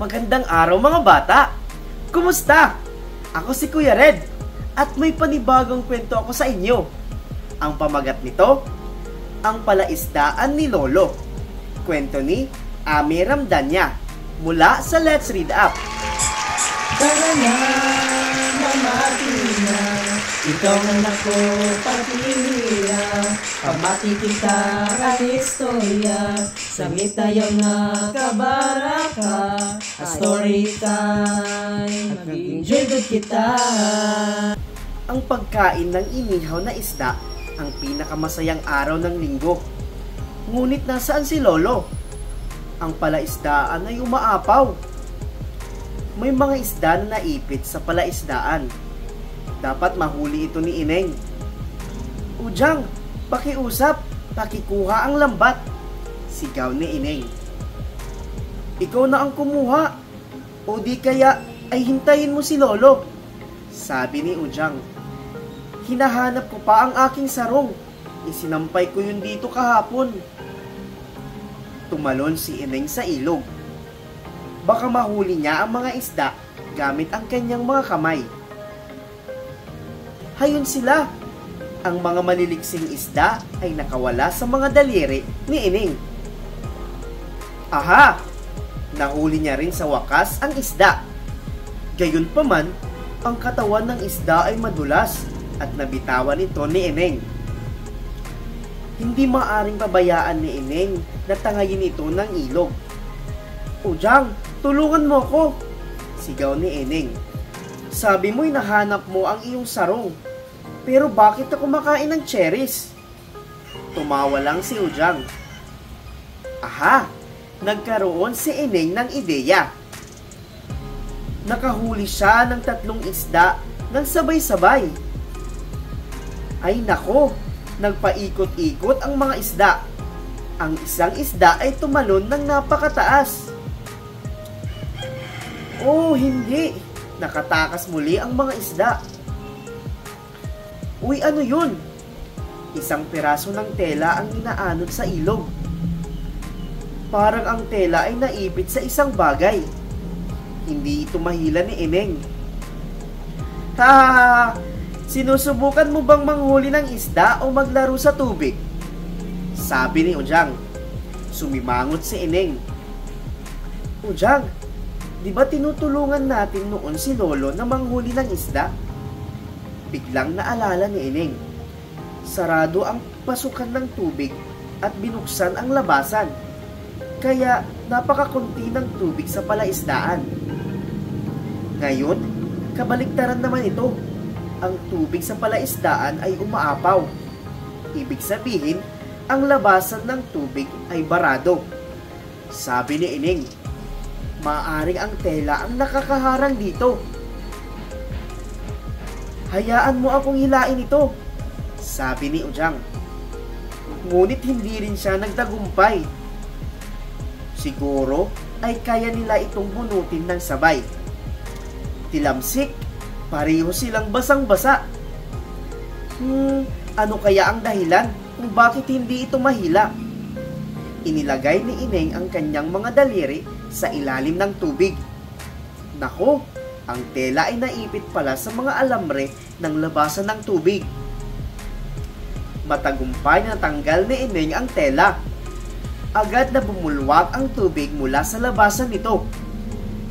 Magandang araw mga bata! Kumusta? Ako si Kuya Red at may panibagong kwento ako sa inyo. Ang pamagat nito, ang palaisdaan ni Lolo. Kwento ni Ami Ramdanya mula sa Let's Read Up. Tara na, mamati na, itong anak ko pagpila. Pamati kita ang istorya, sangit tayo na kabaraka. A story time, mag-enjoy good kita. Ang pagkain ng inihaw na isda ang pinakamasayang araw ng linggo. Ngunit nasaan si Lolo? Ang palaisdaan ay umaapaw. May mga isda na naipit sa palaisdaan. Dapat mahuli ito ni Ineng. Ujang, pakiusap, pakikuha ang lambat. Sigaw ni Ineng. Ikaw na ang kumuha. O di kaya ay hintayin mo si Lolo. Sabi ni Ujang. Hinahanap ko pa ang aking sarong. Isinampay ko yun dito kahapon. Tumalon si Ineng sa ilog. Baka mahuli niya ang mga isda gamit ang kanyang mga kamay. Hayon sila. Ang mga maliliksing isda ay nakawala sa mga daliri ni Ineng. Aha! Nahuli niya rin sa wakas ang isda. Gayunpaman, ang katawan ng isda ay madulas at nabitawan ito ni Ineng. Hindi maaring pabayaan ni Ineng na tangayin ito ng ilog. Ujang, tulungan mo ako! Sigaw ni Ineng. Sabi mo'y nahanap mo ang iyong sarong. Pero bakit ako kumakain ng cherries? Tumawa lang si Ujang. Aha! Nagkaroon si Ineng ng ideya. Nakahuli siya ng 3 isda ng sabay-sabay. Ay nako! Nagpaikot-ikot ang mga isda. Ang isang isda ay tumalon ng napakataas. Oh, hindi! Nakatakas muli ang mga isda. Uy, ano yun? Isang piraso ng tela ang inaanod sa ilog. Parang ang tela ay naipit sa isang bagay. Hindi ito mahila ni Ineng. Ha! Sinusubukan mo bang manghuli ng isda o maglaro sa tubig? Sabi ni Ujang. Sumimangot si Ineng. Ujang, di ba tinutulungan natin noon si Lolo na manghuli ng isda? Biglang naalala ni Ineng. Sarado ang pasukan ng tubig at binuksan ang labasan. Kaya napakakunti ng tubig sa palaisdaan. Ngayon, kabaliktaran naman ito. Ang tubig sa palaisdaan ay umaapaw. Ibig sabihin, ang labasan ng tubig ay barado. Sabi ni Ineng, maaring ang tela ang nakakaharang dito. Hayaan mo akong hilain ito, sabi ni Ujang. Ngunit hindi rin siya nagtagumpay. Siguro ay kaya nila itong bunutin ng sabay. Tilamsik, pareho silang basang-basa. Ano kaya ang dahilan kung bakit hindi ito mahila? Inilagay ni Ineng ang kanyang mga daliri sa ilalim ng tubig. Nako, ang tela ay naipit pala sa mga alambre ng labasan ng tubig. Matagumpay na tanggal ni Ineng ang tela. Agad na bumulwak ang tubig mula sa labasan nito.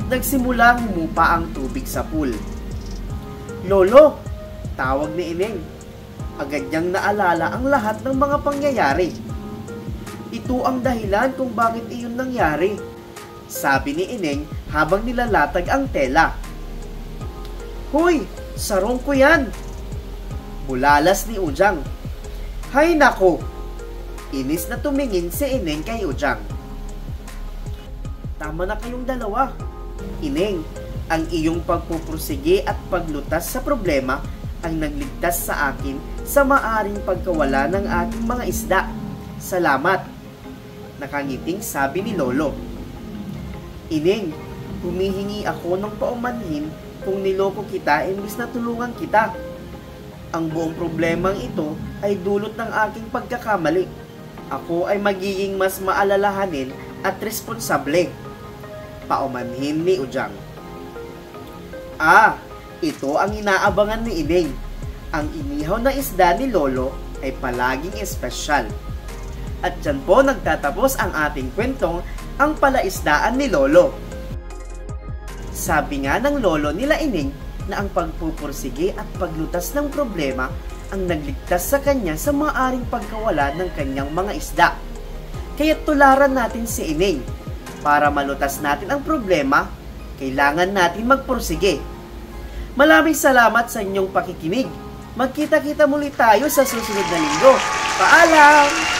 Nagsimulang humupa ang tubig sa pool. Lolo! Tawag ni Ineng. Agad niyang naalala ang lahat ng mga pangyayari. Ito ang dahilan kung bakit iyon nangyari, sabi ni Ineng habang nilalatag ang tela. Hoy! Sarong ko yan! Bulalas ni Ujang. Hay nako! Inis na tumingin si Ineng kay Ujang. Tama na kayong dalawa. Ineng, ang iyong pagpupursige at paglutas sa problema ang nagligtas sa akin sa maaring pagkawala ng aking mga isda. Salamat! Nakangiting sabi ni Lolo. Ineng, humihingi ako ng paumanhin kung niloko kita imbis na tulungan kita. Ang buong problemang ito ay dulot ng aking pagkakamali. Ako ay magiging mas maalalahanin at responsable. Paumanhin ni Ujang. Ito ang inaabangan ni Ineng. Ang inihaw na isda ni Lolo ay palaging espesyal. At dyan po nagtatapos ang ating kwentong Ang Palaisdaan ni Lolo. Sabi nga ng lolo nila Ineng na ang pagpupursige at paglutas ng problema ang nagligtas sa kanya sa maaring pagkawala ng kanyang mga isda. Kaya tularan natin si Ineng. Para malutas natin ang problema, kailangan natin magpursige. Maraming salamat sa inyong pakikinig. Magkita-kita muli tayo sa susunod na linggo. Paalam!